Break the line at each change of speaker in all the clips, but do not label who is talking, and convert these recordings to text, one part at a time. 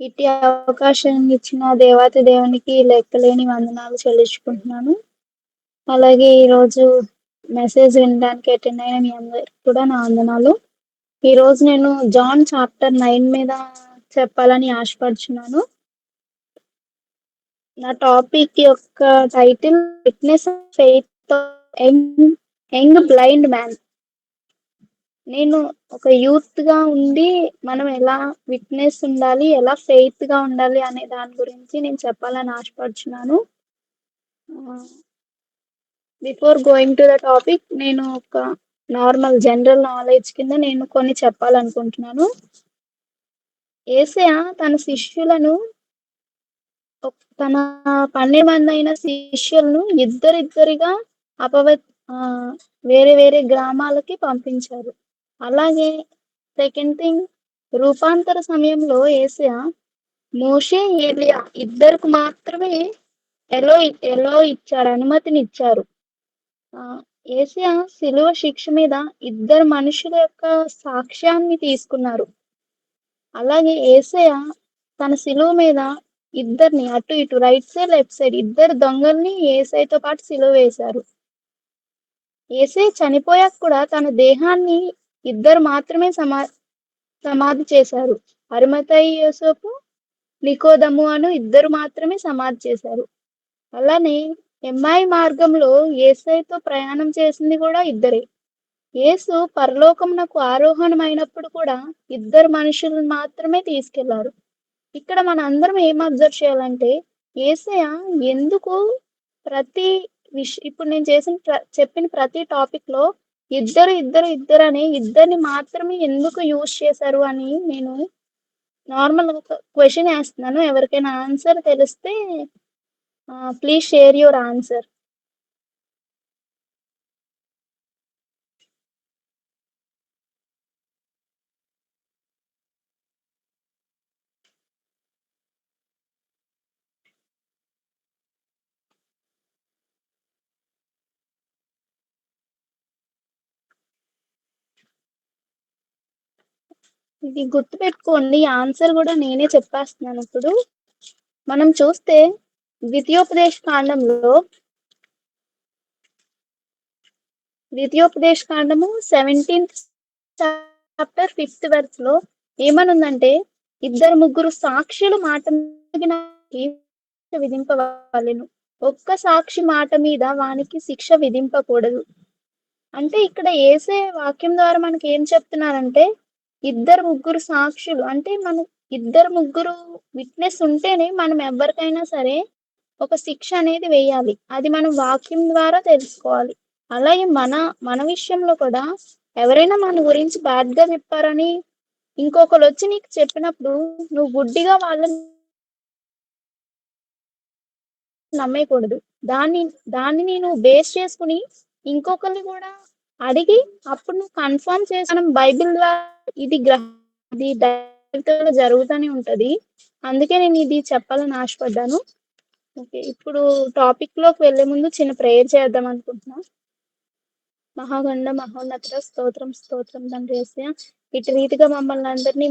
ఇట్టి అవకాశం ఇచ్చిన దేవాతి దేవునికి లెక్కలేని వందనాలు చెల్లించుకుంటున్నాను. అలాగే ఈరోజు మెసేజ్ వినడానికి అటెండ్ అయిన మీ అందరికి కూడా నా వందనాలు. ఈరోజు నేను జాన్ చాప్టర్ 9 మీద చెప్పాలని ఆశపడుచున్నాను. నా టాపిక్ యొక్క title witness faith young blind man. నేను ఒక యూత్ గా ఉండి మనం ఎలా విట్నెస్ ఉండాలి, ఎలా ఫెయిత్ గా ఉండాలి అనే దాని గురించి నేను చెప్పాలని ఆశపడుచున్నాను. Before going to the topic, నేను ఒక నార్మల్ జనరల్ నాలెడ్జ్ కింద నేను కొన్ని చెప్పాలనుకుంటున్నాను. యేసయ్య తన శిష్యులను తన 12 మంది అయిన శిష్యులను ఇద్దరిద్దరిగా అపవ వేరే వేరే గ్రామాలకి పంపించారు. అలాగే సెకండ్ థింగ్, రూపాంతర సమయంలో యేసయ్య మోషే ఏలియా ఇద్దరికి మాత్రమే ఎలో ఇచ్చారు, అనుమతిని ఇచ్చారు. యేసయ్య శిలువ శిక్ష మీద ఇద్దరు మనుషుల యొక్క సాక్ష్యాన్ని తీసుకున్నారు. అలాగే యేసయ్య తన శిలువ మీద ఇద్దరిని అటు ఇటు రైట్ సైడ్ లెఫ్ట్ సైడ్ ఇద్దరు దొంగల్ని యేసయ్యతో పాటు శిలువ వేశారు. యేసయ్య చనిపోయాక కూడా తన దేహాన్ని ఇద్దరు మాత్రమే సమాధి చేశారు. అరిమతయి యోసేపు, నికోదము అను ఇద్దరు మాత్రమే సమాధి చేశారు. అలానే ఎమ్మాయి మార్గంలో యేసయ్యతో ప్రయాణం చేసింది కూడా ఇద్దరే. యేసు పరలోకమునకు ఆరోహణమైనప్పుడు కూడా ఇద్దరు మనుషులను మాత్రమే తీసుకెళ్లారు. ఇక్కడ మన అందరం ఏం అబ్జర్వ్ చేయాలంటే, యేసయ్య ఎందుకు ప్రతి ఇప్పుడు నేను చెప్పిన ప్రతి టాపిక్ లో ఇద్దరు ఇద్దరు ఇద్దరు అనే ఇద్దరిని మాత్రమే ఎందుకు యూజ్ చేశారు అని నేను నార్మల్ క్వశ్చన్ వేస్తున్నాను. ఎవరికైనా ఆన్సర్ తెలిస్తే ప్లీజ్ షేర్ యువర్ ఆన్సర్. ఇది గుర్తుపెట్టుకోండి, ఆన్సర్ కూడా నేనే చెప్పేస్తున్నాను. ఇప్పుడు మనం చూస్తే ద్వితీయోపదేశ కాండము 17th చాప్టర్ 5th verse లో ఏమనుందంటే, ఇద్దరు ముగ్గురు సాక్షుల మాట విధింపవలెను, ఒక్క సాక్షి మాట మీద వానికి శిక్ష విధింపకూడదు. అంటే ఇక్కడ యేసే వాక్యం ద్వారా మనకి ఏం చెప్తున్నారంటే, ఇద్దరు ముగ్గురు సాక్షులు అంటే మనం ఇద్దరు ముగ్గురు విట్నెస్ ఉంటేనే మనం ఎవరికైనా సరే ఒక శిక్ష అనేది వేయాలి. అది మనం వాక్యం ద్వారా తెలుసుకోవాలి. అలాగే మన విషయంలో కూడా ఎవరైనా మన గురించి బ్యాడ్ గా చెప్పారని ఇంకొకరు వచ్చి నీకు చెప్పినప్పుడు నువ్వు గుడ్డిగా వాళ్ళని నమ్మేయకూడదు. దాన్ని నేను బేస్ చేసుకుని ఇంకొకరిని కూడా అడిగి అప్పుడు నువ్వు కన్ఫర్మ్ చేసి, మనం బైబిల్ ద్వారా ఇది జరుగుతూనే ఉంటది. అందుకే నేను ఇది చెప్పాలని ఆశపడ్డాను. ఓకే, ఇప్పుడు టాపిక్ లోకి వెళ్లే ముందు చిన్న ప్రేయర్ చేద్దాం అనుకుంటున్నా. మహాగండ మహోన్నత స్తోత్రం స్తోత్రం తండ్రి యేసయ్య, ఇటు రీతిగా మమ్మల్ని అందరినీ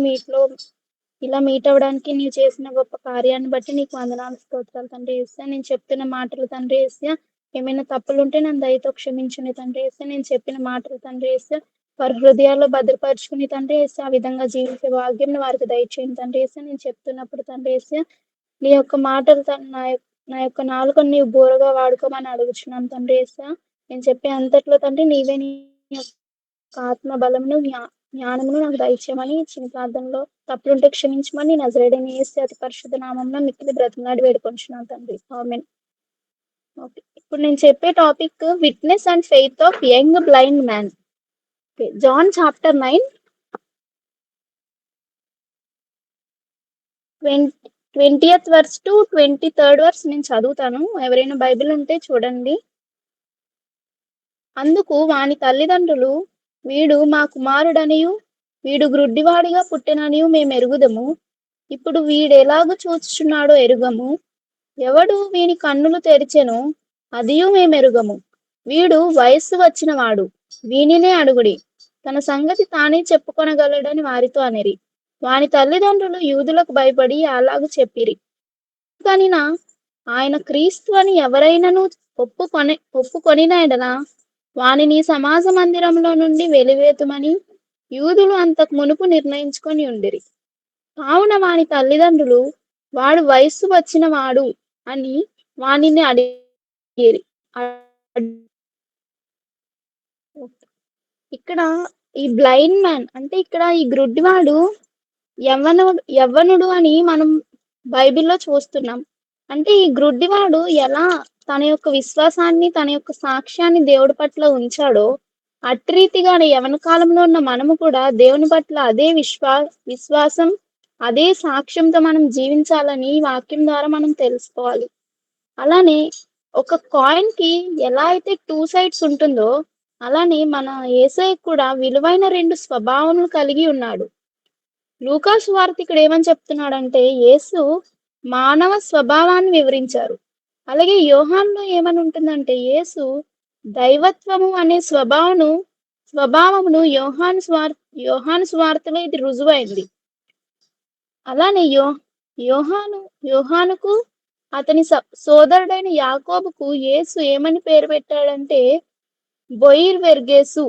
ఇలా మీట్ అవ్వడానికి నీవు చేసిన గొప్ప కార్యాన్ని బట్టి నీకు వందనాలు స్తోత్రాలు తండ్రి యేసయ్య. నేను చెప్తున్న మాటలు తండ్రి యేసయ్య, ఏమైనా తప్పులుంటే నన్ను దయతో క్షమించండి తండ్రి యేసయ్య. నేను చెప్పిన మాటలు తండ్రి యేసయ్య వారి హృదయాల్లో భద్రపరుచుకుని తండ్రి యేసయ్య ఆ విధంగా జీవించే భాగ్యం వారికి దయచేయండి తండ్రి యేసయ్య. నేను చెప్తున్నప్పుడు తండ్రి యేసయ్య నీ యొక్క మాటలు నా యొక్క నాలుకను నీవు బోరగా వాడుకోమని అడుగుచున్నాను తండ్రి యేసయ్య. నేను చెప్పే అంతట్లో తండ్రి నీవే నీ ఆత్మ బలమును జ్ఞానమును నాకు దయచేయమని చిన్న ప్రార్థనలో తప్పులుంటే క్షమించమని నజరేయుడైన యేసు అతి పరిశుద్ధ నామమున మిక్కిలి బ్రతిమలాడి వేడుకొంచున్నాను తండ్రి, ఆమేన్. ఓకే, ఇప్పుడు నేను చెప్పే topic witness and faith of young blind man. John chapter 9 20th verse to 23rd verse నేను చదువుతాను. ఎవరైనా బైబిల్ ఉంటే చూడండి. అందుకు వాని తల్లిదండ్రులు, వీడు మా కుమారుడనియు వీడు గ్రుడ్డివాడిగా పుట్టెననియు మేము ఎరుగుదము. ఇప్పుడు వీడెలాగు చూచుచున్నాడో ఎరుగము. ఎవడు వీని కన్నులు తెరిచెనో అదియు మేమెరుగము. వీడు వయస్సు వచ్చినవాడు, వీనినే అడుగుడి, తన సంగతి తానే చెప్పుకొనగలడని వారితో అనిరి. వాని తల్లిదండ్రులు యూదులకు భయపడి అలాగు చెప్పిరి. కనిన ఆయన క్రీస్తు అని ఎవరైనను ఒప్పుకొనిన ఎడల వానిని సమాజ మందిరంలో నుండి వెలివేతుమని యూదులు అంతకు మునుపు నిర్ణయించుకొని ఉండిరి. కావున వాని తల్లిదండ్రులు వాడు వయస్సు వచ్చిన వాడు అని వానిని అడిగిరి. ఇక్కడ ఈ బ్లైండ్ మ్యాన్ అంటే ఇక్కడ ఈ గ్రుడ్డివాడు యవ్వనుడు అని మనం బైబిల్లో చూస్తున్నాం. అంటే ఈ గ్రుడ్డివాడు ఎలా తన యొక్క విశ్వాసాన్ని తన యొక్క సాక్ష్యాన్ని దేవుడి పట్ల ఉంచాడో అట్రీతిగా యవన కాలంలో ఉన్న మనము కూడా దేవుని పట్ల అదే విశ్వాసం అదే సాక్ష్యంతో మనం జీవించాలని ఈ వాక్యం ద్వారా మనం తెలుసుకోవాలి. అలానే ఒక కాయిన్ కి ఎలా అయితే టూ సైడ్స్ ఉంటుందో అలానే మన యేసయ్య కూడా విలువైన రెండు స్వభావములు కలిగి ఉన్నాడు. లూకాసు వార్త ఇక్కడ ఏమని చెప్తున్నాడంటే యేసు మానవ స్వభావాన్ని వివరించారు. అలాగే యోహాన్లో ఏమని ఉంటుందంటే యేసు దైవత్వము అనే స్వభావమును యోహాను స్వార్తలో ఇది రుజువైంది. అలానే యోహానుకు అతని సోదరుడైన యాకోబుకు యేసు ఏమని పేరు పెట్టాడంటే బొయిర్ వెర్గేసు.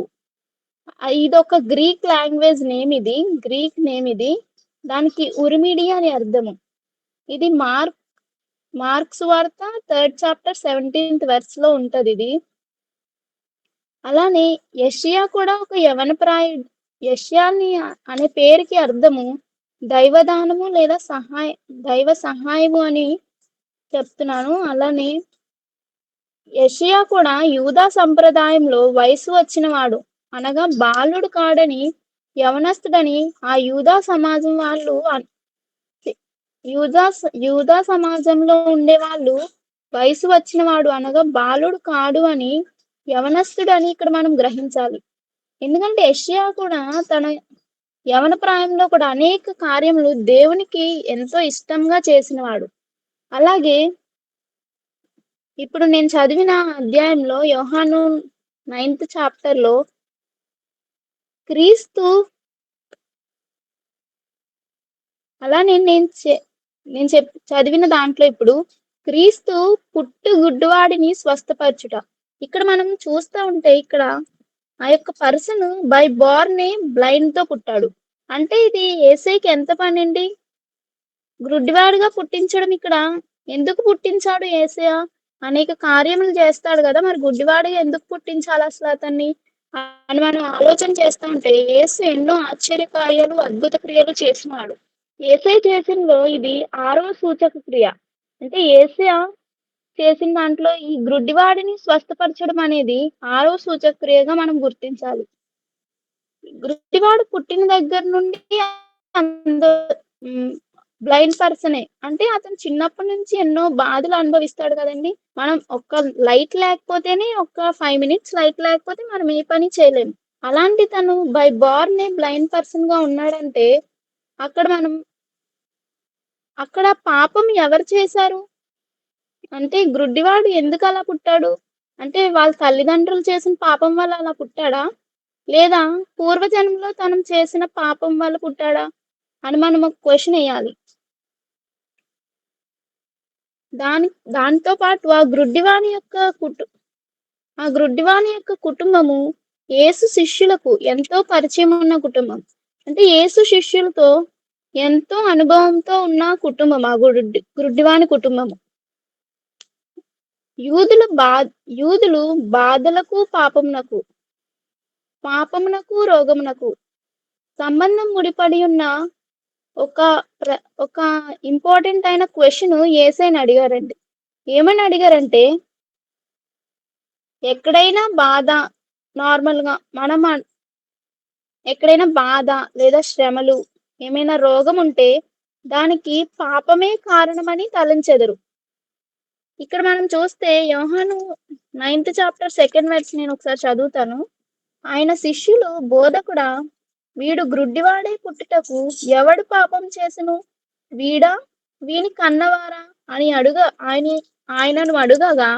ఇదొక Greek language name, Greek name ఇది. దానికి ఉరిమిడి అని అర్థము. ఇది మార్క్స్ వార్త 3rd chapter 17th verse లో ఉంటది ఇది. అలానే యెషయా కూడా ఒక యవనప్రాయుడు. యెషయాని అనే పేరుకి అర్థము దైవదానము లేదా దైవ సహాయము అని చెప్తున్నాను. అలానే యెషయా కూడా యూదా సంప్రదాయంలో వయసు వచ్చినవాడు అనగా బాలుడు కాడని యవనస్తుడని ఆ యూదా సమాజం వాళ్ళు యూదా సమాజంలో ఉండేవాళ్ళు వయసు వచ్చినవాడు అనగా బాలుడు కాడు అని యవనస్తుడని ఇక్కడ మనం గ్రహించాలి. ఎందుకంటే యెషయా కూడా తన యవన ప్రాయంలో కూడా అనేక కార్యములు దేవునికి ఎంతో ఇష్టంగా చేసినవాడు. అలాగే ఇప్పుడు నేను చదివిన అధ్యాయంలో యోహాను 9th chapter లో క్రీస్తు అలానే నేను చదివిన దాంట్లో ఇప్పుడు క్రీస్తు పుట్టు గుడ్డివాడిని స్వస్థపరచుట. ఇక్కడ మనం చూస్తూ ఉంటే ఇక్కడ ఆ యొక్క పర్సన్ బై బార్న్ బ్లైండ్ తో పుట్టాడు. అంటే ఇది యేసయ్యకి ఎంత పని అండి? గ్రుడ్డివాడిగా పుట్టించడం. ఇక్కడ ఎందుకు పుట్టించాడు యేసయ్య? అనేక కార్యములు చేస్తాడు కదా, మరి గుడ్డివాడిగా ఎందుకు పుట్టించాలి అసలు అతన్ని అని మనం ఆలోచన చేస్తూ ఉంటే యేసు ఎన్నో ఆశ్చర్య కార్యాలు అద్భుత క్రియలు చేసినాడు. యేసయ్య చేసినలో ఇది 6వ సూచక క్రియ. అంటే యేసయ్య చేసిన దాంట్లో ఈ గ్రుడ్డివాడిని స్వస్థపరచడం అనేది 6వ సూచక క్రియగా మనం గుర్తించాలి. గ్రుడ్డివాడు పుట్టిన దగ్గర నుండి బ్లైండ్ పర్సనే. అంటే అతను చిన్నప్పటి నుంచి ఎన్నో బాధలు అనుభవిస్తాడు కదండి. మనం ఒక్క లైట్ లేకపోతేనే ఒక 5 minutes లైట్ లేకపోతే మనం ఏ పని చేయలేము. అలాంటి తను బై బార్న్ బ్లైండ్ పర్సన్ గా ఉన్నాడంటే అక్కడ పాపం ఎవరు చేశారు అంటే గ్రుడ్డివాడు ఎందుకు అలా పుట్టాడు? అంటే వాళ్ళ తల్లిదండ్రులు చేసిన పాపం వల్ల అలా పుట్టాడా, లేదా పూర్వజన్మలో తను చేసిన పాపం వల్ల పుట్టాడా అని మనం ఒక క్వశ్చన్ వేయాలి. దాంతో పాటు ఆ గ్రుడ్డివాని యొక్క కుటుంబము యేసు శిష్యులకు ఎంతో పరిచయం ఉన్న కుటుంబం. అంటే యేసు శిష్యులతో ఎంతో అనుభవంతో ఉన్న కుటుంబం ఆ గ్రుడ్డివాని కుటుంబము. యూదులు బాధలకు పాపమునకు రోగమునకు సంబంధం ముడిపడి ఉన్న ఒక ఇంపార్టెంట్ అయిన క్వశ్చన్ యేసయ్యని అడిగారండి. ఏమని అడిగారంటే ఎక్కడైనా బాధ నార్మల్గా ఎక్కడైనా బాధ లేదా శ్రమలు ఏమైనా రోగం ఉంటే దానికి పాపమే కారణమని తలంచెదరు. ఇక్కడ మనం చూస్తే యోహాను 9th chapter 2nd verse నేను ఒకసారి చదువుతాను. ఆయన శిష్యులు బోధకుడా వీడు గ్రుడ్డివాడే పుట్టుటకు ఎవడు పాపం చేసెను, వీడా వీని కన్నవారా అని ఆయనను అడుగగా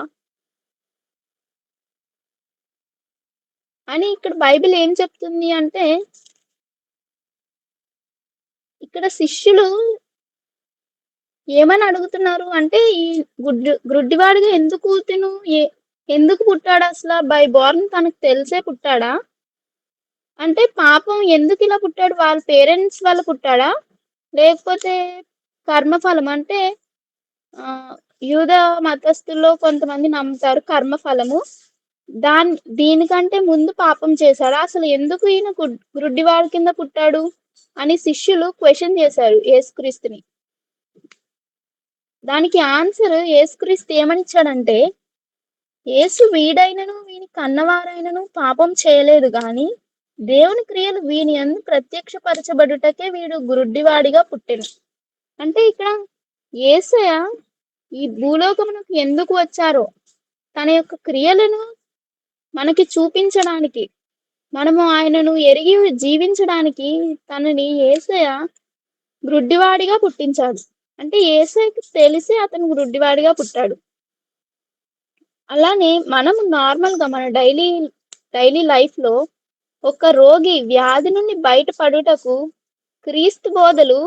అని ఇక్కడ బైబిల్ ఏం చెప్తుంది అంటే ఇక్కడ శిష్యులు ఏమని అడుగుతున్నారు అంటే, ఈ గ్రుడ్డివాడిగా ఎందుకు పుట్టాడు అసల? బై బోర్న్ తనకు తెలిసే పుట్టాడా? అంటే పాపం ఎందుకిలా పుట్టాడు? వాళ్ళ పేరెంట్స్ వల్ల పుట్టాడా? లేకపోతే కర్మఫలం అంటే ఆహ్, యూద మతస్థుల్లో కొంతమంది నమ్ముతారు కర్మఫలము. దీనికంటే ముందు పాపం చేశాడా? అసలు ఎందుకు ఈయన గ్రుడ్డివాడి కింద పుట్టాడు? అని శిష్యులు క్వెషన్ చేశారు యేసుక్రీస్తుని. దానికి ఆన్సర్ యేసుక్రీస్తు ఏమనిచ్చాడంటే, యేసు వీడైనను వీని కన్నవారైనను పాపం చేయలేదు గాని దేవుని క్రియలు వీని యందు ప్రత్యక్షపరచబడుటకే వీడు గురుడ్డివాడిగా పుట్టెను. అంటే ఇక్కడ యేసయ్య ఈ భూలోకమునకు ఎందుకు వచ్చారో తన యొక్క క్రియలను మనకి చూపించడానికి, మనము ఆయనను ఎరిగి జీవించడానికి తనని యేసయ్య గ్రుడ్డివాడిగా పుట్టించాడు. అంటే యేసయ్యకి తెలిసి అతను గ్రుడ్డివాడిగా పుట్టాడు. అలానే మనం నార్మల్‌గా మన డైలీ లైఫ్‌లో ఒక రోగి వ్యాధి నుండి బయటపడుటకు క్రీస్తు బోధలు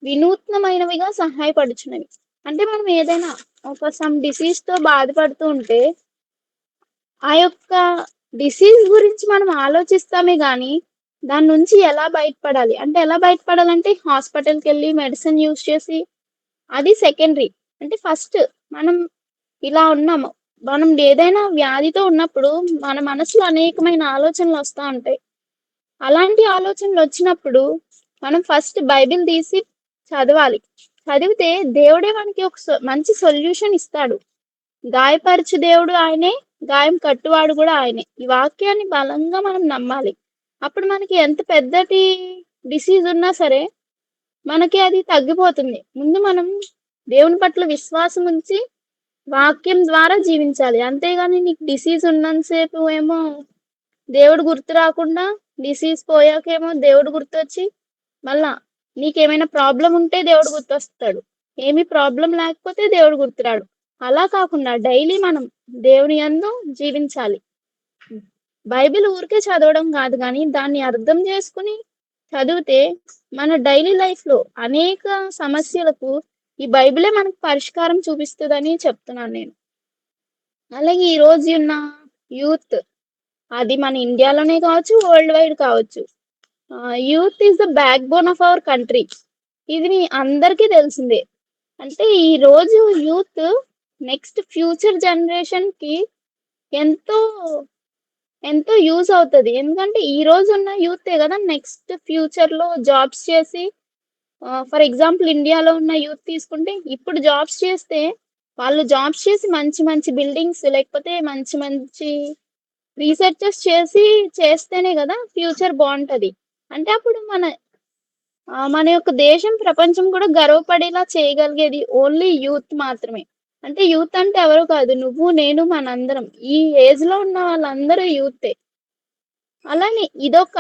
వినూత్నమైనవిగా సహాయపడుచున్నవి. అంటే మనం ఏదైనా ఒక డిసీజ్‌తో బాధపడుతూ ఉంటే, ఆ యొక్క డిసీజ్ గురించి మనం ఆలోచిస్తామే గానీ, దాని నుంచి ఎలా బయటపడాలి? అంటే ఎలా బయటపడాలంటే హాస్పిటల్‌కెళ్ళి మెడిసిన్ యూజ్ చేసి అది సెకండరీ. అంటే ఫస్ట్ మనం ఇలా ఉన్నాము. మనం ఏదైనా వ్యాధితో ఉన్నప్పుడు మన మనసులో అనేకమైన ఆలోచనలొస్తా ఉంటాయి. అలాంటి ఆలోచనలొచ్చినప్పుడు మనం ఫస్ట్ బైబిల్ తీసి చదవాలి. చదివితే దేవుడే మనకి ఒక మంచి సొల్యూషన్ ఇస్తాడు. గాయపరచు దేవుడు ఆయనే, గాయం కట్టువాడు కూడా ఆయనే. ఈ వాక్యాన్ని బలంగా మనం నమ్మాలి. అప్పుడు మనకి ఎంత పెద్దటి డిసీజ్ ఉన్నా సరే, మనకి అది తగ్గిపోతుంది. ముందు మనం దేవుని పట్ల విశ్వాసం ఉంచి వాక్యం ద్వారా జీవించాలి. అంతేగాని నీకు డిసీజ్ ఉన్నంత సేపు ఏమో దేవుడు గుర్తు రాకుండా, డిసీజ్ పోయాకేమో దేవుడు గుర్తొచ్చి, మళ్ళా నీకేమైనా ప్రాబ్లమ్ ఉంటే దేవుడు గుర్తొస్తాడు. ఏమీ ప్రాబ్లమ్ లేకపోతే దేవుడు గుర్తురాడు. అలా కాకుండా డైలీ మనం దేవుని యందు జీవించాలి. బైబిల్ ఊరికే చదవడం కాదు గానీ, దాన్ని అర్థం చేసుకొని చదివితే మన డైలీ లైఫ్‌లో అనేక సమస్యలకు ఈ బైబిలే మనకు పరిష్కారం చూపిస్తదని చెప్తున్నాను నేను. అలాగే ఈ రోజు ఉన్న యూత్ అది మన ఇండియాలోనే కావచ్చు, వరల్డ్ వైడ్ కావచ్చు. Youth is the back bone of our country. ఇది అందరికీ తెలిసిందే. అంటే ఈ రోజు యూత్ నెక్స్ట్ ఫ్యూచర్ జనరేషన్‌కి ఎంతో, ఎంతో యూజ్ అవుతది. ఎందుకంటే ఈ రోజు ఉన్న యూతే గదా నెక్స్ట్ ఫ్యూచర్‌లో జాబ్స్ చేసి ఫర్ ఎగ్జాంపుల్ ఇండియాలో ఉన్న యూత్ తీసుకుంటే ఇప్పుడు జాబ్స్ చేస్తే వాళ్ళు జాబ్స్ చేసి మంచి మంచి బిల్డింగ్స్ లేకపోతే మంచి మంచి రీసెర్చెస్ చేస్తేనే గదా ఫ్యూచర్ బావుంటది. అంటే అప్పుడు మన యొక్క దేశం, ప్రపంచం కూడా గర్వపడేలా చేయగలిగేది ఓన్లీ యూత్ మాత్రమే. అంటే యూత్ అంటే ఎవరో కాదు. నువ్వు, నేను, మనందరం. ఈ ఏజ్‌లో ఉన్న వాళ్ళందరూ యూతే. అలానే ఇదొక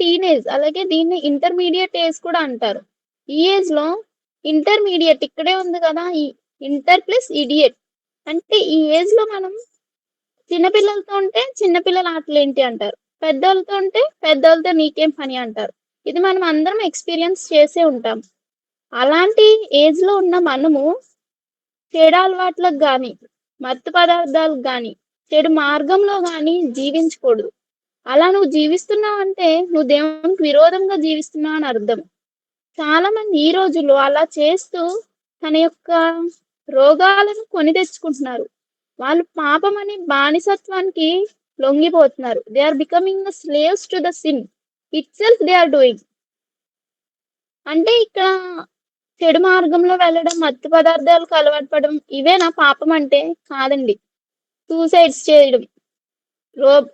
టీనేజ్. అలాగే దీన్ని ఇంటర్మీడియేట్ ఏజ్ కూడా అంటారు. ఈ ఏజ్‌లో ఇంటర్మీడియేట్ ఇక్కడే ఉంది కదా! ఈ ఇంటర్ ప్లస్ ఇడియట్. అంటే ఈ ఏజ్‌లో మనం చిన్న పిల్లలతో ఉంటే చిన్న పిల్లల ఆటలేంటి అంటారు. పెద్దోళ్ళతో ఉంటే పెద్దోళ్ళతో నీకేం పని అంటారు. ఇది మనం అందరం ఎక్స్‌పీరియన్స్ చేసే ఉంటాం. అలాంటి ఏజ్‌లో ఉన్న మనము చెడు అలవాట్లకు గాని, మత్తు పదార్థాలకు గాని, చెడు మార్గంలో గాని జీవించకూడదు. అలా నువ్వు జీవిస్తున్నావంటే నువ్వు దేవునికి విరోధంగా జీవిస్తున్నావని అర్థం. చాలామంది ఈ రోజుల్లో అలా చేస్తూ తన యొక్క రోగాలను కొని తెచ్చుకుంటున్నారు. వాళ్ళు పాపం అనే బానిసత్వానికి లొంగిపోతున్నారు. They are becoming the slaves to the sin itself they are doing. అంటే ఇక్కడ చెడు మార్గంలో వెళ్ళడం, మత్తు పదార్థాలకు అలవాటు పడడం ఇవేనా పాపం అంటే? కాదండి. సూసైడ్స్ చేయడం, రోబ్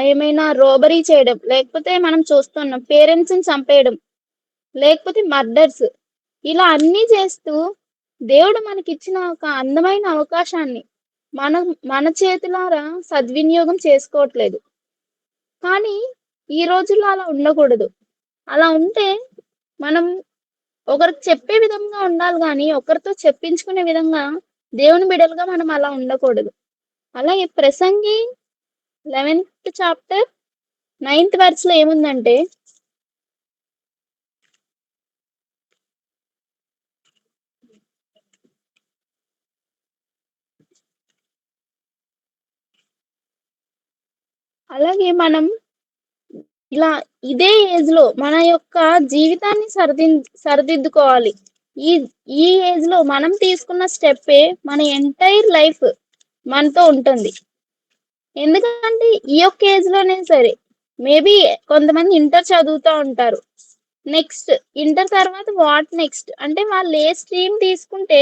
ఏమైనా రోబరీ చేయడం, లేకపోతే మనం చూస్తున్నాం పేరెంట్స్‌ని చంపేయడం, లేకపోతే మర్డర్స్ ఇలా అన్నీ చేస్తూ దేవుడు మనకిచ్చిన ఒక అందమైన అవకాశాన్ని మనం మన చేతులారా సద్వినియోగం చేసుకోవట్లేదు. కానీ ఈ రోజుల్లో అలా ఉండకూడదు. అలా ఉంటే మనం ఒకరికి చెప్పే విధంగా ఉండాలి గానీ, ఒకరితో చెప్పించుకునే విధంగా దేవుని బిడ్డలుగా మనం అలా ఉండకూడదు. అలాగే ప్రసంగి 11th చాప్టర్ 9th వర్స్‌లో ఏముందంటే, అలాగే మనం ఇలా ఇదే ఏజ్‌లో మన యొక్క జీవితాన్ని సరిదిద్దుకోవాలి. ఈ ఈ ఏజ్‌లో మనం తీసుకున్న స్టెప్పే మన ఎంటైర్ లైఫ్ మనతో ఉంటుంది. ఎందుకంటే ఈ యొక్క ఏజ్‌లోనే సరే మేబీ కొంతమంది ఇంటర్ చదువుతా ఉంటారు. నెక్స్ట్ ఇంటర్ తర్వాత వాట్ నెక్స్ట్? అంటే వాళ్ళు ఏ స్ట్రీమ్ తీసుకుంటే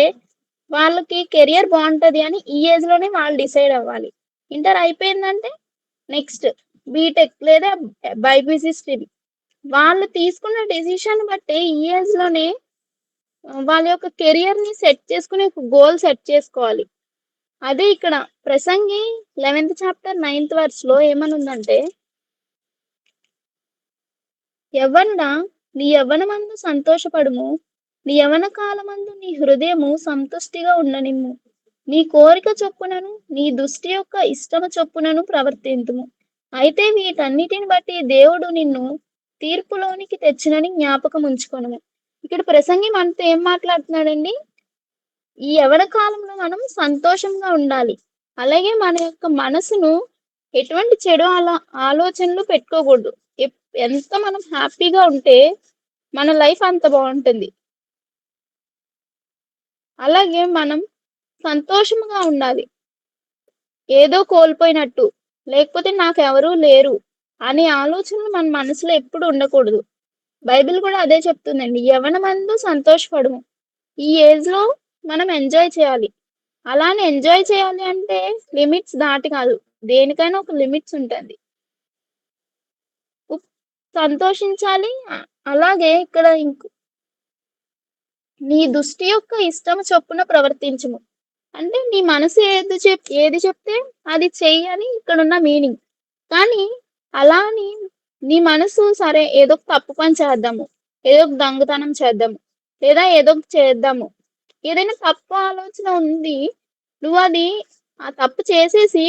వాళ్ళకి కెరియర్ బావుంటది అని ఈ ఏజ్‌లోనే వాళ్ళు డిసైడ్ అవ్వాలి. ఇంటర్ అయిపోయిందంటే నెక్స్ట్ బీటెక్ లేదా బైపీసీ స్ట్రీమ్. వాళ్ళు తీసుకున్న డెసిషన్ బట్టే ఈ ఏజ్‌లోనే వాళ్ళ యొక్క కెరియర్‌ని సెట్ చేసుకొని ఒక గోల్ సెట్ చేసుకోవాలి. అదే ఇక్కడ ప్రసంగి 11థ్ చాప్టర్ 9థ్ వర్స్‌లో ఏమనుందంటే, "యవ్వనుడా నీ యవ్వనమందు సంతోషపడుము, నీ యవ్వన కాలమందు నీ హృదయము సంతుష్టిగా ఉండనిమ్ము. నీ కోరిక చొప్పునను, నీ దుష్టి యొక్క ఇష్టము చొప్పునను ప్రవర్తింతుము. అయితే వీటన్నిటిని బట్టి దేవుడు నిన్ను తీర్పులోనికి తెచ్చునని జ్ఞాపకం ఉంచుకొనుము." ఇక్కడ ప్రసంగి మనతో ఏం మాట్లాడుతున్నాడండి? ఈ యవ్వన కాలంలో మనం సంతోషంగా ఉండాలి. అలాగే మన యొక్క మనసును ఎటువంటి చెడు ఆలోచనలు పెట్టుకోకూడదు. ఎప్ ఎంత మనం హ్యాపీగా ఉంటే మన లైఫ్ అంత బావుంటుంది. అలాగే మనం సంతోషంగా ఉండాలి. ఏదో కోల్పోయినట్టు, లేకపోతే నాకెవరూ లేరు అనే ఆలోచనలు మన మనసులో ఎప్పుడు ఉండకూడదు. బైబిల్ కూడా అదే చెప్తుందండి. యవ్వనమందు సంతోషపడుము. ఈ ఏజ్‌లో మనం ఎంజాయ్ చేయాలి. అలానే ఎంజాయ్ చేయాలి అంటే లిమిట్స్ దాటి కాదు. దేనికైనా ఒక లిమిట్స్ ఉంటది. ఉప్ సంతోషించాలి. అలాగే ఇక్కడ నీ దుష్టి యొక్క ఇష్టము చొప్పున ప్రవర్తించుము. అంటే నీ మనసు ఏది చెప్తే అది చెయ్యి అని ఇక్కడున్న మీనింగ్. కానీ అలా అని నీ మనసు సరే ఏదో ఒక తప్పు పని చేద్దాము. ఏదో ఒక దొంగతనం చేద్దాము. లేదా ఏదో ఒకటి చేద్దాము. ఏదైనా తప్పు ఆలోచన ఉంది. నువ్వది ఆ తప్పు చేసేసి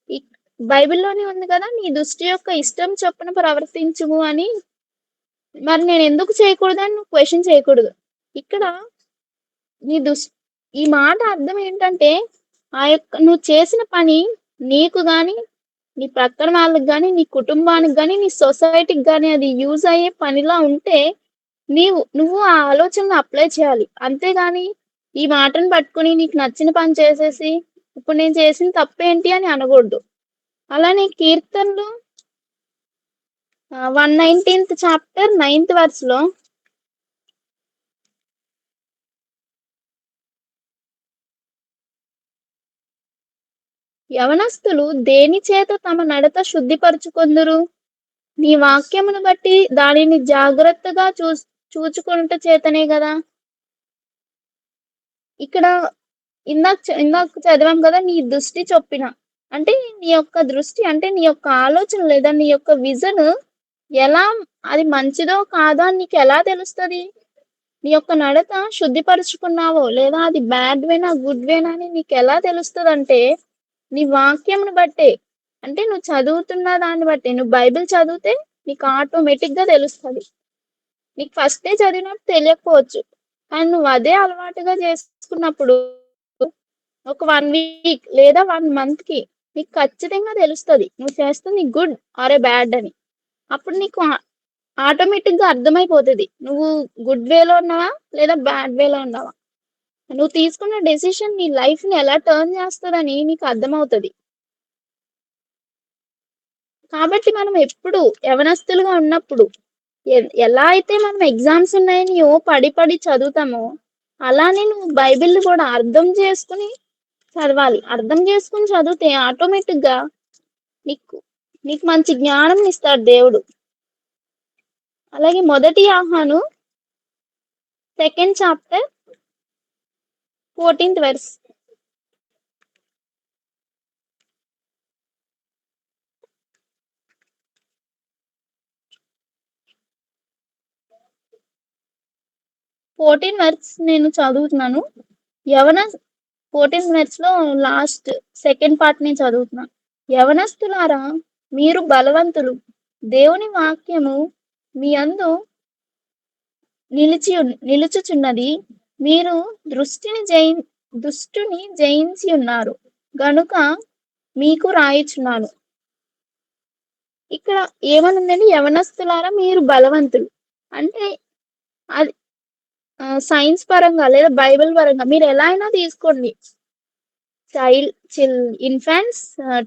ఇ బైబిల్‌లోనే ఉంది కదా! నీ దుష్టి యొక్క ఇష్టం చొప్పున ప్రవర్తించుము అని. మరి నేనెందుకు చేయకూడదని నువ్వు క్వెషన్ చేయకూడదు. ఇక్కడ నీ దుస్ ఈ మాట అర్థం ఏంటంటే, ఆ యొక్క నువ్వు చేసిన పని నీకు గాని, నీ పక్కన వాళ్ళకి గాని, నీ కుటుంబానికి గాని, నీ సొసైటీకి గాని అది యూజ్ అయ్యే పనిలా ఉంటే, నువ్వు ఆ ఆలోచనలు అప్లై చేయాలి. అంతేగాని ఈ మాటను పట్టుకొని నీకు నచ్చిన పని చేసేసి, ఇప్పుడు నేను చేసిన తప్పేంటి అని అనకూడదు. అలానే కీర్తనలు 119థ్ చాప్టర్ 9థ్ వర్స్‌లో యవనస్తులు దేనిచేత తమ నడత శుద్ధిపరచుకొందురు? నీ వాక్యమును బట్టి దానిని జాగ్రత్తగా చూచుకొనుట చేతనే గదా! ఇక్కడ ఇందాక చదివాం గదా! నీ దృష్టి చొప్పిన. అంటే నీ యొక్క దృష్టి అంటే నీ యొక్క ఆలోచన లేదా నీ యొక్క విజన్ ఎలా అది మంచిదో కాదో అని నీకెలా తెలుస్తది? నీ యొక్క నడత శుద్ధిపరుచుకున్నావో లేదా అది బ్యాడ్ వేనా, గుడ్ వేనా అని నీకెలా తెలుస్తదంటే నీ వాక్యమును బట్టే. అంటే నువ్వు చదువుతున్న దాన్ని బట్టే. నువ్వు బైబిల్ చదివితే నీకు ఆటోమేటిక్‌గా తెలుస్తది. నీకు ఫస్టే చదివినప్పుడు తెలియకపోవచ్చు. కానీ నువ్వు అదే అలవాటుగా చేసుకున్నప్పుడు ఒక 1 వీక్ లేదా 1 మంత్‌కి నీకు ఖచ్చితంగా తెలుస్తది. నువ్వు చేస్తుంది గుడ్ ఆర్ ఎ బ్యాడ్ అని. అప్పుడు నీకు ఆటోమేటిక్‌గా అర్థమైపోతది. నువ్వు గుడ్ వేలో ఉన్నావా? లేదా బ్యాడ్ వేలో ఉన్నావా? నువ్వు తీసుకున్న డెసిషన్ నీ లైఫ్‌ని ఎలా టర్న్ చేస్తదని నీకు అర్థమవుతది. కాబట్టి మనం ఎప్పుడు యవనస్తులుగా ఉన్నప్పుడు ఎలా అయితే మనం ఎగ్జామ్స్ ఉన్నాయని పడి పడి చదువుతామో, అలానే నువ్వు బైబిల్‌ని కూడా అర్థం చేసుకొని చదవాలి. అర్థం చేసుకొని చదివితే ఆటోమేటిక్‌గా నీకు నీకు మంచి జ్ఞానంనిస్తాడు దేవుడు. అలాగే మొదటి యోహాను సెకండ్ చాప్టర్ 14థ్ వెర్స్. 14 వెర్స్ నేను చదువుతున్నాను. యవన 14థ్ వెర్స్‌లో లాస్ట్ సెకండ్ పార్ట్ నేను చదువుతున్నా. యవనస్తులారా మీరు బలవంతులు. దేవుని వాక్యము మీ యందు నిలుచుచున్నది. మీరు దుష్టుని జయించి ఉన్నారు గనుక మీకు రాయుచున్నాను. ఇక్కడ ఏమనుందండి? యవనస్తులారా మీరు బలవంతులు. అంటే అది సైన్స్ పరంగా లేదా బైబిల్ పరంగా మీరెలా అయినా తీసుకోండి. Infants,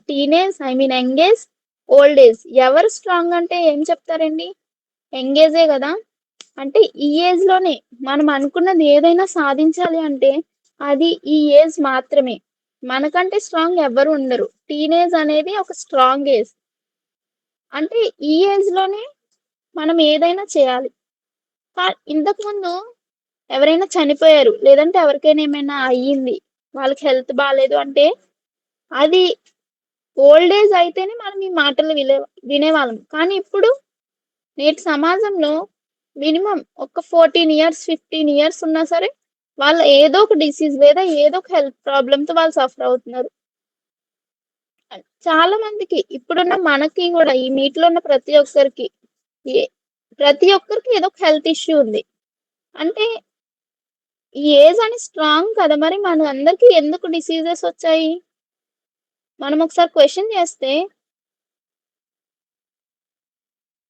teenage, I mean young age, old age. ఎవరు స్ట్రాంగ్ అంటే ఏం చెప్తారండి? యంగ్ ఏజే గదా! అంటే ఈ ఏజ్‌లోనే మనం అనుకున్నది ఏదైనా సాధించాలి అంటే అది ఈ ఏజ్ మాత్రమే. మనకంటే స్ట్రాంగ్ ఎవ్వరు ఉండరు. టీనేజ్ అనేది ఒక స్ట్రాంగ్ ఏజ్. అంటే ఈ ఏజ్‌లోనే మనం ఏదైనా చేయాలి. ఇంతకుముందు ఎవరైనా చనిపోయారు, లేదంటే ఎవరికైనా ఏమైనా అయ్యింది, వాళ్ళకి హెల్త్ బాలేదు అంటే అది ఓల్డ్ ఏజ్ అయితేనే మనం ఈ మాటలు వినేవాళ్ళం. కానీ ఇప్పుడు నేటి సమాజంలో మినిమమ్ ఒక 14 ఇయర్స్, 15 ఇయర్స్ ఉన్నా సరే, వాళ్ళు ఏదో ఒక డిసీజ్ లేదా ఏదో ఒక హెల్త్ ప్రాబ్లమ్‌తో వాళ్ళు సఫర్ అవుతున్నారు. చాలా మందికి ఇప్పుడున్న మనకి గూడా ఈ మీట్‌లో ఉన్న ఏ ప్రతి ఒక్కరికి ఏదో ఒక హెల్త్ ఇష్యూ ఉంది. అంటే ఈ ఏజ్ అని స్ట్రాంగ్ కదా! మరి మనందరికి ఎందుకు డిసీజెస్ వచ్చాయి? మనం ఒకసారి క్వెషన్ చేస్తే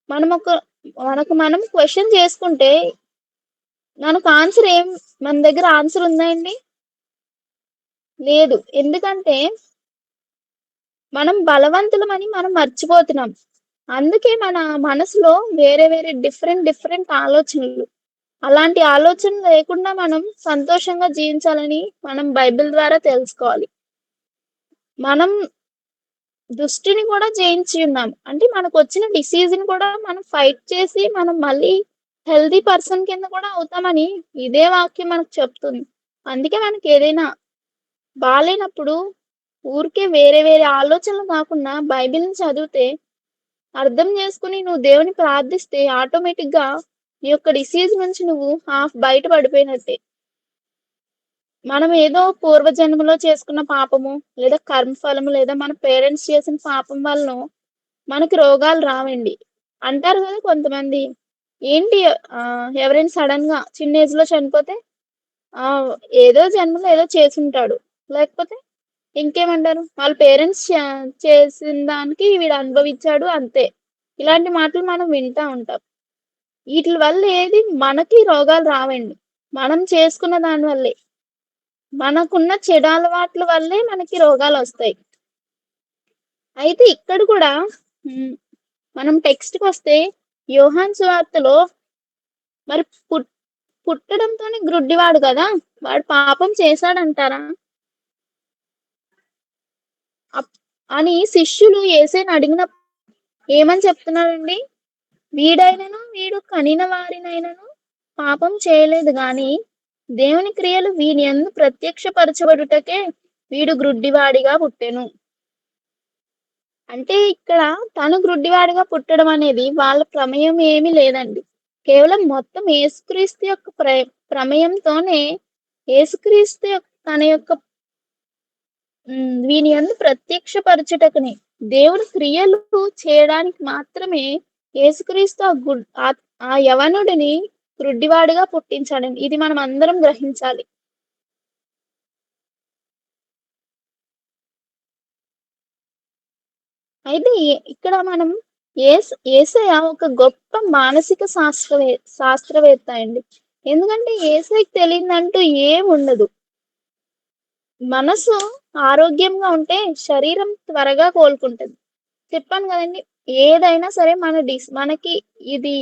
మనం ఒక మనకు మనం క్వెషన్ చేసుకుంటే మనకు ఆన్సర్ మన దగ్గర ఆన్సర్ ఉందా అండి? లేదు. ఎందుకంటే మనం బలవంతులమని మనం మర్చిపోతున్నాం. అందుకే మన మనసులో వేరే వేరే డిఫరెంట్ ఆలోచనలు. అలాంటి ఆలోచనలు లేకుండా మనం సంతోషంగా జీవించాలని మనం బైబిల్ ద్వారా తెలుసుకోవాలి. మనం దుష్టుని కూడా జయించి ఉన్నాం. అంటే మనకొచ్చిన డిసీజ్‌ని కూడా మనం ఫైట్ చేసి మనం మళ్ళీ హెల్తీ పర్సన్ కింద కూడా అవుతామని ఇదే వాక్యం మనకు చెప్తుంది. అందుకే మనకేదైనా బాలేనప్పుడు ఊరికే వేరే వేరే ఆలోచనలు కాకుండా బైబిల్‌ని చదివితే, అర్థం చేసుకొని నువ్వు దేవుని ప్రార్థిస్తే ఆటోమేటిక్‌గా నీ యొక్క డిసీజ్ నుంచి నువ్వు హాఫ్ బయట పడిపోయినట్టే. మనం ఏదో పూర్వజన్మలో చేసుకున్న పాపము, లేదా కర్మఫలము, లేదా మన పేరెంట్స్ చేసిన పాపం వలనో మనకి రోగాలు రావండి. అంటారు కదా కొంతమంది, ఏంటి ఎవరైనా సడెన్‌గా చిన్న ఏజ్‌లో చనిపోతే ఏదో జన్మలో ఏదో చేసుంటాడు. లేకపోతే ఇంకేమంటారు? వాళ్ళ పేరెంట్స్ చేసిన దానికి వీడు అనుభవిచ్చాడు అంతే. ఇలాంటి మాటలు మనం వింటా ఉంటాం. ఈటిల వల్ల ఏది మనకి రోగాలు రావండి. మనం చేసుకున్న దాని వల్లే. మనకున్న చెడు అలవాట్ల వల్లే మనకి రోగాలొస్తాయి. అయితే ఇక్కడ కూడా హ్మ్. మనం టెక్స్ట్‌కొస్తే యోహాను సువార్తలో మరి పుట్టడంతోనే గ్రుడ్డివాడు గదా! వాడు పాపం చేశాడంటారా? అప్ అని శిష్యులు యేసుని అడిగినప్పుడు ఏమని చెప్తున్నాడండి? వీడు కనిన వారినైనను పాపం చేయలేదు గాని, దేవుని క్రియలు వీని యందు ప్రత్యక్షపరచబడుటకే వీడు గ్రుడ్డివాడిగా పుట్టెను. అంటే ఇక్కడ తను గ్రుడ్డివాడిగా పుట్టడం అనేది వాళ్ళ ప్రమేయం ఏమీ లేదండి. కేవలం మొత్తం యేసుక్రీస్తు యొక్క ప్రమేయంతోనే యేసుక్రీస్తు తన యొక్క వీని యందు ప్రత్యక్షపరచుటకుని దేవుని క్రియలు చేయడానికి మాత్రమే యేసుక్రీస్తు ఆ యవనుడిని గ్రుడ్డివాడిగా పుట్టించాడండి. ఇది మనం అందరం గ్రహించాలి. అయితే ఇక్కడ మనం యేసయ్య ఒక గొప్ప మానసిక శాస్త్రవేత్త అండి. ఎందుకంటే యేసయ్యకి తెలియనిదంటూ ఏముండదు. మనసు ఆరోగ్యంగా ఉంటే శరీరం త్వరగా కోలుకుంటది. చెప్పాను గదండీ! ఏదైనా సరే మనకి ఇది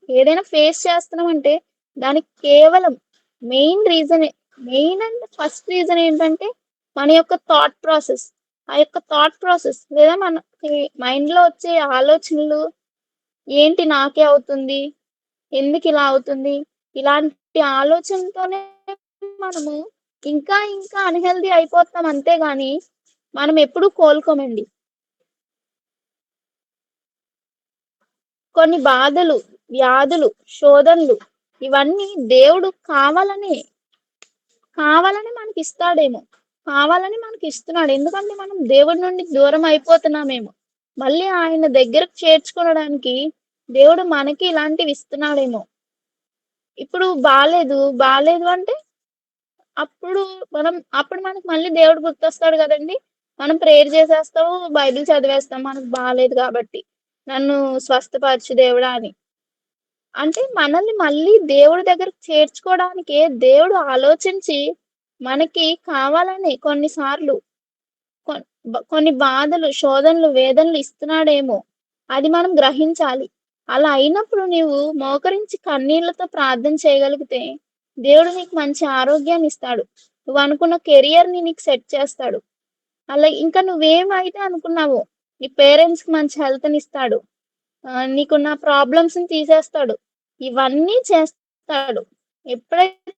ఏదైనా ఫేస్ చేస్తున్నామంటే దానికి కేవలం మెయిన్ రీజనే మెయిన్ అండ్ ఫస్ట్ రీజన్ ఏంటంటే మన యొక్క థాట్ ప్రాసెస్. ఆ యొక్క థాట్ ప్రాసెస్ లేదా మనకి మైండ్‌లో వచ్చే ఆలోచనలు ఏంటి నాకే అవుతుంది? ఎందుకిలా అవుతుంది? ఇలాంటి ఆలోచనతోనే మనము ఇంకా అన్‌హెల్తీ అయిపోతున్నాం అంతే గాని మనం ఎప్పుడు కోలుకోమండి. కొన్ని బాధలు, వ్యాధులు, శోధనలు ఇవన్నీ దేవుడు కావాలని మనకిస్తాడేమో! కావాలని మనకిస్తున్నాడు. ఎందుకంటే మనం దేవుడి నుండి దూరం అయిపోతున్నామేమో! మళ్ళీ ఆయన దగ్గరకు చేర్చుకొనడానికి దేవుడు మనకి ఇలాంటివి ఇస్తున్నాడేమో! ఇప్పుడు బాలేదు అంటే అప్పుడు అప్పుడు మనకు మళ్ళీ దేవుడు గుర్తొస్తాడు గదండీ! మనం ప్రేయర్ చేసేస్తాము, బైబిల్ చదివేస్తాం మనకు బాలేదు గాబట్టి. నన్ను స్వస్థపరచు దేవుడా అని. అంటే మనల్ని మళ్ళీ దేవుడి దగ్గరికి చేర్చుకోవడానికే దేవుడు ఆలోచించి మనకి కావాలని కొన్నిసార్లు కొన్ని బాధలు, శోధనలు, వేదనలు ఇస్తున్నాడేమో! అది మనం గ్రహించాలి. అలా అయినప్పుడు నీవు మోకరించి కన్నీళ్లతో ప్రార్థన చేయగలిగితే, దేవుడు నీకు మంచి ఆరోగ్యాన్నిస్తాడు. నువ్వనుకున్న కెరియర్‌ని నీకు సెట్ చేస్తాడు. అలా ఇంకా నువ్వేమైతే అనుకున్నావో, నీ పేరెంట్స్‌కి మంచి హెల్త్‌నిస్తాడు. నీకున్న ప్రాబ్లమ్స్‌ని తీసేస్తాడు. ఇవన్నీ చేస్తాడు. ఎప్పుడైతే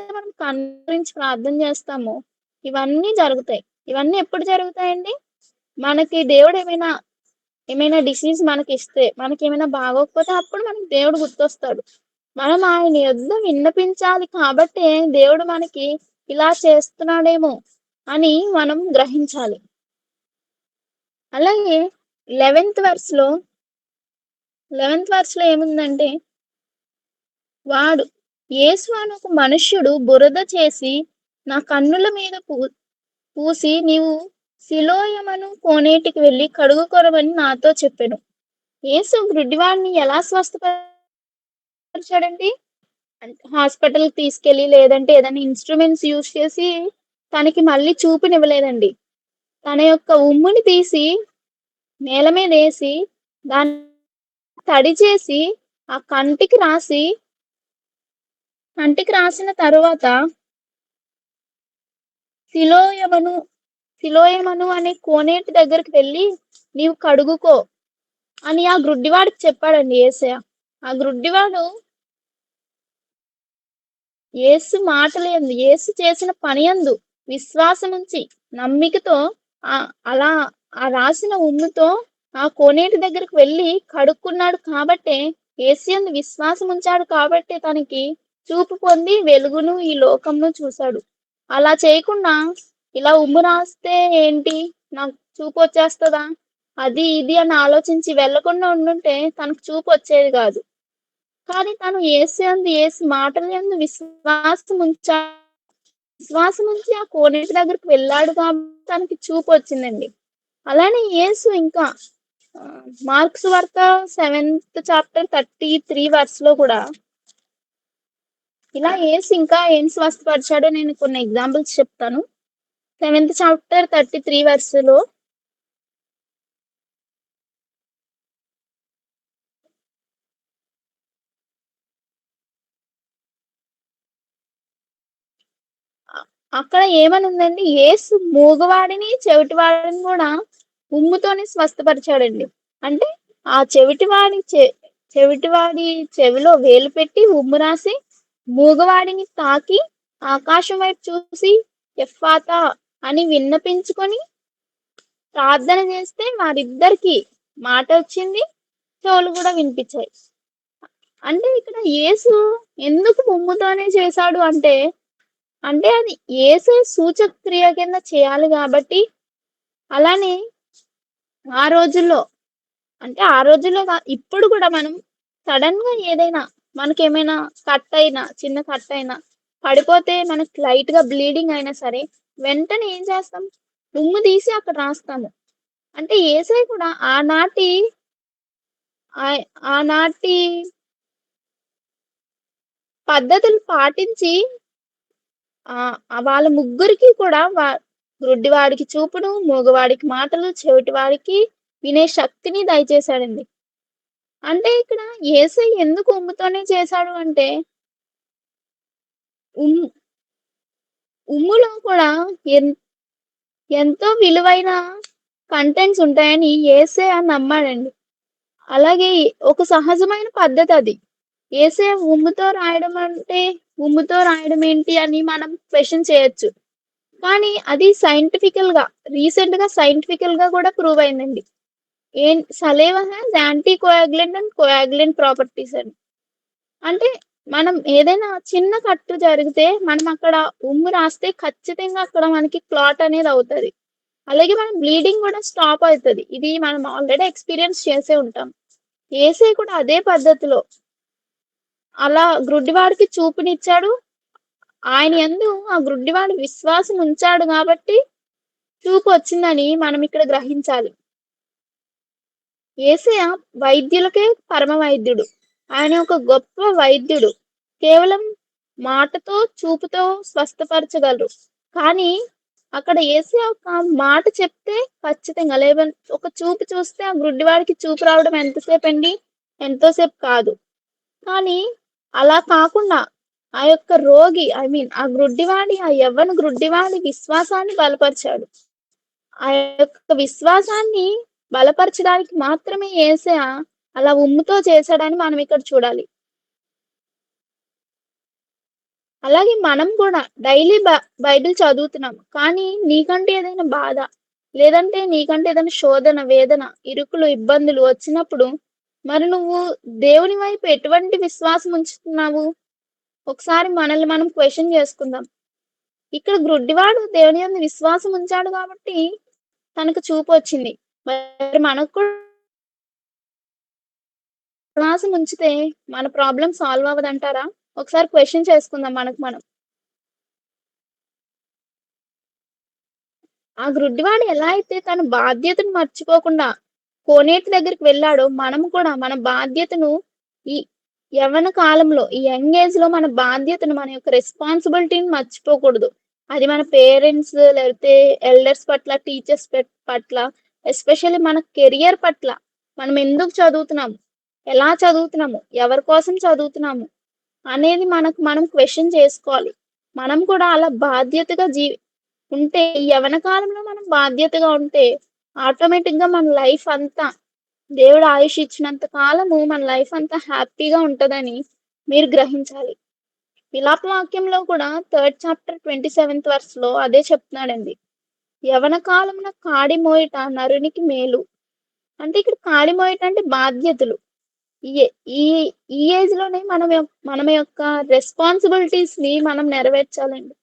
మనం కన్నీరించి ప్రార్థన చేస్తామో, ఇవన్నీ జరుగుతాయి. ఇవన్నీ ఎప్పుడు జరుగుతాయండి? మనకి ఏమైనా డిసీజ్ మనకిస్తే, మనకేమైనా బాగోకపోతే అప్పుడు మనకి దేవుడు గుర్తొస్తాడు. మనం ఆయన యొద్ద విన్నపించాలి కాబట్టే దేవుడు మనకి ఇలా చేస్తున్నాడేమో అని మనం గ్రహించాలి. అలాగే 11థ్ వర్స్‌లో 11థ్ వర్స్‌లో ఏముందంటే, వాడు యేసు అను ఒక మనుష్యుడు బురద చేసి నా కన్నుల మీద పూసి నీవు సిలోయమను కోనేటికి వెళ్లి కడుగుకొనమని నాతో చెప్పెను. యేసు గ్రుడ్డివాడిని ఎలా స్వస్థపరిచాడండి? అంటే హాస్పిటల్‌కి తీసుకెళ్ళి లేదంటే ఏదైనా ఇన్‌స్ట్రుమెంట్స్ యూజ్ చేసి తనకి మళ్ళీ చూపునివ్వలేదండి. తన యొక్క ఉమ్ముని తీసి నేల మీదేసి దాన్ని తడి చేసి ఆ కంటికి రాసిన తరువాత సిలోయమను సిలోయమను అనే కోనేటి దగ్గరికి వెళ్లి నీవు కడుగుకో అని ఆ గ్రుడ్డివాడికి చెప్పాడండి యేసయ్య. ఆ గ్రుడ్డివాడు యేసు మాటలయందు, యేసు చేసిన పనియందు విశ్వాసముంచి, నమ్మికతో అలా ఆ రాసిన ఉమ్ముతో ఆ కోనేటి దగ్గరికి వెళ్లి కడుక్కున్నాడు కాబట్టే, యేసుయందు విశ్వాసం ఉంచాడు కాబట్టే తనకి చూపు పొంది వెలుగును, ఈ లోకంను చూసాడు. అలా చేయకుండా ఇలా ఉమ్ము రాస్తే ఏంటి? నాకు చూపొచ్చేస్తదా? అది, ఇది అని ఆలోచించి వెళ్ళకుండా ఉండుంటే తనకు చూపొచ్చేది గాదు. కానీ తను యేసు మాటలయందు విశ్వాసముంచి ఆ కోనేటి దగ్గరికి వెళ్ళాడు కాబట్టి తనకి చూపొచ్చిందండి. అలానే యేసు ఇంకా మార్క్స్ వార్త 7th చాప్టర్ 33 వర్స్‌లో కూడా ఇలా యేసు ఇంకా ఏం స్వస్థపరిచాడో నేను కొన్ని ఎగ్జాంపుల్స్ చెప్తాను. 7th చాప్టర్ 33 వర్స్‌లో అక్కడ ఏమనుందండి? యేసు మూగవాడిని, చెవిటివాడిని గూడా ఉమ్ముతోనే స్వస్థపరిచాడండి. అంటే ఆ చెవిటివాడి చెవిలో వేలు పెట్టి ఉమ్ము రాసి, మూగవాడిని తాకి, ఆకాశం వైపు చూసి ఎఫ్ఫాతా అని విన్నపించుకొని ప్రార్థన చేస్తే వారిద్దరికీ మాటొచ్చింది. చెవులు గూడా వినిపిచ్చాయి. అంటే ఇక్కడ యేసు ఎందుకు ఉమ్ముతోనే చేశాడు అంటే, అది యేసే సూచక క్రియ కింద చేయాలి గాబట్టి, అలానే ఆ రోజుల్లో ఆ రోజుల్లో ఇప్పుడు గూడా మనం సడెన్‌గా ఏదైనా మనకేమైనా చిన్న కట్టయినా, పడిపోతే మనకి లైట్‌గా బ్లీడింగ్ అయినా సరే, వెంటనే ఏం చేస్తాం? ఉమ్ము తీసి అక్కడ రాస్తాము. అంటే యేసయ్య కూడా ఆహ్, ఆనాటి పద్ధతులు పాటించి వాళ్ళ ముగ్గురికి కూడా గ్రుడ్డివాడికి చూపును, మూగవాడికి మాటలు, చెవిటివాడికి వినే శక్తిని దయచేశాడండి. అంటే ఇక్కడ యేసయ్య ఎందుకు ఉమ్ముతోనే చేశాడు అంటే, ఉమ్ ఉమ్ములో కూడా ఎన్ ఎంతో విలువైన కంటెంట్స్ ఉంటాయని యేసయ్య నమ్మాడండి. అలాగే ఒక సహజమైన పద్ధతది. యేసయ్య ఉమ్ముతో రాయడం ఏంటి అని మనం క్వెషన్ చేయొచ్చు. కానీ అది సైంటిఫికల్‌గా కూడా ప్రూవ్ అయిందండి. Saliva has anti coagulant and coagulant properties అని. అంటే మనం ఏదైనా చిన్న కట్టు జరిగితే మనం అక్కడ ఉమ్ము రాస్తే ఖచ్చితంగా అక్కడ మనకి క్లాట్ అనేది అవుతది. అలాగే మన బ్లీడింగ్ కూడా స్టాప్ అయితది. ఇది మనం ఆల్రెడీ ఎక్స్‌పీరియన్స్ చేసే ఉంటాం. యేసయ్య కూడా అదే పద్ధతిలో అలా గ్రుడ్డివాడికి చూపునిచ్చాడు. ఆయన యందు ఆ గ్రుడ్డివాడు విశ్వాసం ఉంచాడు గాబట్టి చూపొచ్చిందని మనం ఇక్కడ గ్రహించాలి. యేసయ్య వైద్యులకే పరమ వైద్యుడు. ఆయన ఒక గొప్ప వైద్యుడు. కేవలం మాటతో, చూపుతో స్వస్థపరచగలరు. కానీ అక్కడ యేసయ్య ఒక మాట చెప్తే ఖచ్చితంగా ఒక చూపు చూస్తే ఆ గుడ్డివాడికి చూపు రావడం ఎంతసేపండి? ఎంతో సేపు కాదు. కానీ అలా కాకుండా ఆ యొక్క రోగి ఆ గ్రుడ్డివాడి ఆ యవ్వన గ్రుడ్డివాడి విశ్వాసాన్ని బలపరిచాడు. ఆ యొక్క విశ్వాసాన్ని బలపరచడానికి మాత్రమే యేసయ్య అలా ఉమ్ముతో చేశాడని మనం ఇక్కడ చూడాలి. అలాగే మనం కూడా డైలీ బైబిల్ చదువుతున్నాం. కానీ నీకంటే ఏదైనా బాధ, లేదంటే నీకంటే ఏదైనా శోధన, వేదన, ఇరుకులు, ఇబ్బందులు వచ్చినప్పుడు మరి నువ్వు దేవుని వైపు ఎటువంటి విశ్వాసం ఉంచుతున్నావు? ఒకసారి మనల్ని మనం క్వెషన్ చేసుకుందాం. ఇక్కడ గ్రుడ్డివాడు దేవుని యందు విశ్వాసం ఉంచాడు కాబట్టి తనకు చూపొచ్చింది. మరి మనకు కూడా విశ్వాసం ఉంచితే మన ప్రాబ్లమ్ సాల్వ్ అవ్వదంటారా? ఒకసారి క్వెషన్ చేసుకుందాం మనకు మనం. ఆ గ్రుడ్డివాడు ఎలా అయితే తన బాధ్యతను మర్చిపోకుండా కోనేటి దగ్గరికి వెళ్ళాడో, మనం కూడా మన బాధ్యతను ఈ యవ్వన కాలంలో, ఈ యంగ్ ఏజ్‌లో మన బాధ్యతను, మన యొక్క రెస్పాన్సిబిలిటీని మర్చిపోకూడదు. అది మన పేరెంట్స్ లేకపోతే ఎల్డర్స్ పట్ల, టీచర్స్ పట్ల, ఎస్పెషల్లీ మన కెరియర్ పట్ల మనం ఎందుకు చదువుతున్నాము? ఎలా చదువుతున్నాము? ఎవరి కోసం చదువుతున్నాము? అనేది మనకు మనం క్వెషన్ చేసుకోవాలి. మనం కూడా అలా బాధ్యతగా ఉంటే ఈ యవ్వన కాలంలో మనం బాధ్యతగా ఉంటే ఆటోమేటిక్‌గా మన లైఫ్ అంతా దేవుడు ఆయుష్ ఇచ్చినంత కాలము మన లైఫ్ అంతా హ్యాపీగా ఉంటదని మీరు గ్రహించాలి. విలాప వాక్యంలో కూడా 3 చాప్టర్ 27th వర్స్‌లో అదే చెప్తున్నాడండి. యవ్వన కాలమున కాడి మోయుట నరునికి మేలు. అంటే ఇక్కడ కాడి మోయుట అంటే బాధ్యతలు. ఈ ఈ ఈ ఏజ్‌లోనే మన యొక్క రెస్పాన్సిబిలిటీస్‌ని మనం నెరవేర్చాలండి.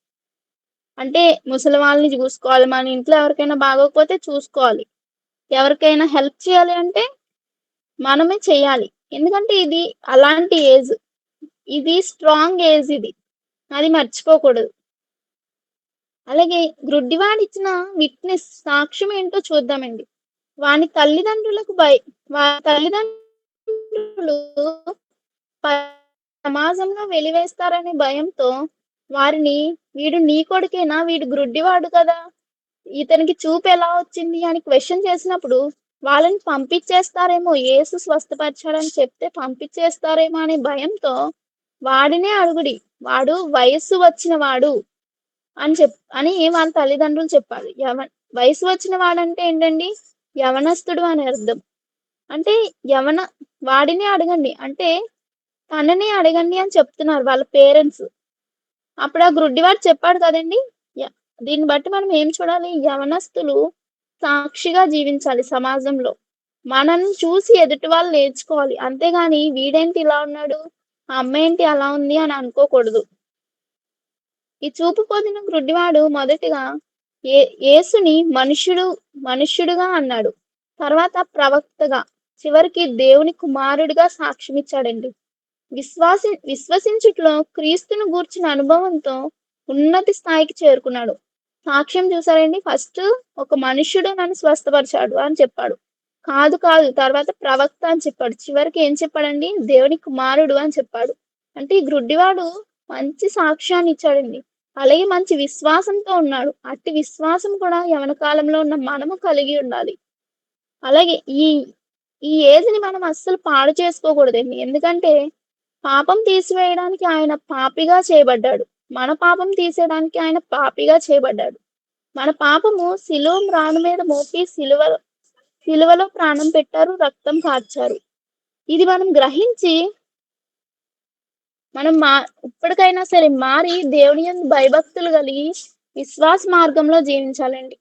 అంటే ముసలి వాళ్ళని చూసుకోవాలి. మన ఇంట్లో ఎవరికైనా బాగోకపోతే చూసుకోవాలి. ఎవరికైనా హెల్ప్ చేయాలి అంటే మనమే చేయాలి. ఎందుకంటే ఇది అలాంటి ఏజ్. ఇది స్ట్రాంగ్ ఏజ్ ఇది. అది మర్చిపోకూడదు. అలాగే గ్రుడ్డివాడిచ్చిన సాక్ష్యం ఏంటో చూద్దామండి. వాని తల్లిదండ్రులకు వారి తల్లిదండ్రులు ప సమాజంలో వెలివేస్తారనే భయంతో వారిని "వీడు నీ కొడుకేనా? వీడు గ్రుడ్డివాడు కదా! ఇతనికి చూపు ఎలా వచ్చింది?" అని క్వెషన్ చేసినప్పుడు వాళ్ళని పంపించేస్తారేమో, యేసు స్వస్థపరిచాడని చెప్తే పంపించేస్తారేమో అనే భయంతో వాడినే అడుగుడి. వాడు వయస్సు వచ్చిన వాడు అని వాళ్ళ తల్లిదండ్రులు చెప్పాలి. వయసు వచ్చిన వాడంటే ఏంటండి? యవనస్తుడు అని అర్థం. అంటే యవన వాడినే అడగండి. అంటే తననే అడగండి అని చెప్తున్నారు వాళ్ళ పేరెంట్స్. అప్పుడు ఆ గ్రుడ్డివాడు చెప్పాడు కదండీ! య దీన్ని బట్టి మనం ఏం చూడాలి? యవనస్తులు సాక్షిగా జీవించాలి సమాజంలో. మనల్ని చూసి ఎదుటి వాళ్ళు నేర్చుకోవాలి. అంతేగాని వీడేంటి ఇలా ఉన్నాడు? ఆ అమ్మాయేంటి అలా ఉంది అని అనుకోకూడదు. ఈ చూపు పొందిన గ్రుడ్డివాడు మొదటిగా ఏ యేసుని మనుష్యుడుగా అన్నాడు. తర్వాత ప్రవక్తగా, చివరికి దేవుని కుమారుడిగా సాక్ష్యమిచ్చాడండి. విశ్వసించుటలో క్రీస్తును గూర్చిన అనుభవంతో ఉన్నతి స్థాయికి చేరుకున్నాడు. సాక్ష్యం చూసారండి? ఫస్ట్ ఒక మనుష్యుడు నన్ను స్వస్థపరిచాడు అని చెప్పాడు. కాదు కాదు తర్వాత ప్రవక్త అని చెప్పాడు. చివరికి ఏం చెప్పాడండి? దేవుని కుమారుడు అని చెప్పాడు. అంటే ఈ గ్రుడ్డివాడు మంచి సాక్ష్యాన్ని ఇచ్చాడండి. అలాగే మంచి విశ్వాసంతో ఉన్నాడు. అట్టి విశ్వాసం కూడా యవ్వన కాలంలో ఉన్న మనము కలిగి ఉండాలి. అలాగే ఈ ఈ ఏజ్‌ని మనం అస్సలు పాడు చేసుకోకూడదండి. ఎందుకంటే పాపం తీసివేయడానికి ఆయన పాపిగా చేయబడ్డాడు. మన పాపం తీసేయడానికి ఆయన పాపిగా చేయబడ్డాడు. మన పాపము సిలువ మ్రాను మీద మోపి సిలువలో ప్రాణం పెట్టారు, రక్తం కార్చారు. ఇది మనం గ్రహించి మనం ఇప్పటికైనా సరే మారి దేవుని యందు భయభక్తులు కలిగి విశ్వాస మార్గంలో జీవించాలండి.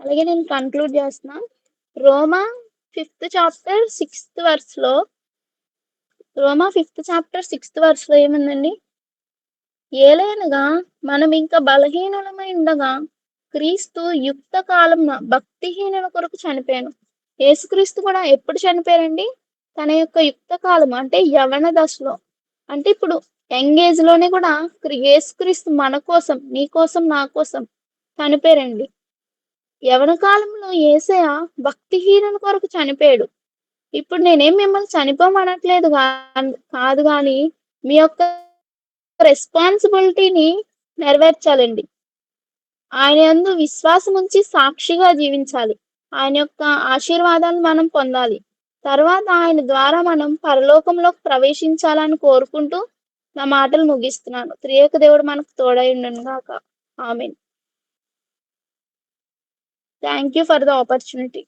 అలాగే నేను కన్క్లూడ్ చేస్తున్నా. రోమా 5th చాప్టర్ 6th వర్స్‌లో రోమా 5th చాప్టర్ 6th వర్స్‌లో ఏముందండి? ఏలయనగా మనం ఇంకా బలహీనులమై ఉండగా క్రీస్తు యుక్త కాలమున భక్తిహీనుల కొరకు చనిపోయాను. యేసుక్రీస్తు కూడా ఎప్పుడు చనిపోయారండి? తన యొక్క యుక్త కాలం అంటే యవ్వన దశలో. అంటే ఇప్పుడు యంగ్ ఏజ్ లోనే కూడా యేసుక్రీస్తు మన కోసం, నీ కోసం, నా కోసం చనిపోయారండి. యవ్వన కాలంలో యేసయ్య భక్తిహీనుల కొరకు చనిపోయాడు. ఇప్పుడు నేనేం మిమ్మల్ని చనిపోమనట్లేదు కాదు గానీ, మీ యొక్క రెస్పాన్సిబిలిటీని నెరవేర్చాలండి. ఆయన యందు విశ్వాసముంచి సాక్షిగా జీవించాలి. ఆయన యొక్క ఆశీర్వాదాలు మనం పొందాలి. తర్వాత ఆయన ద్వారా మనం పరలోకంలోకి ప్రవేశించాలని కోరుకుంటూ నా మాటలు ముగిస్తున్నాను. త్రియేక దేవుడు మనకు తోడై ఉండును గాక. Amen. Thank you for the opportunity.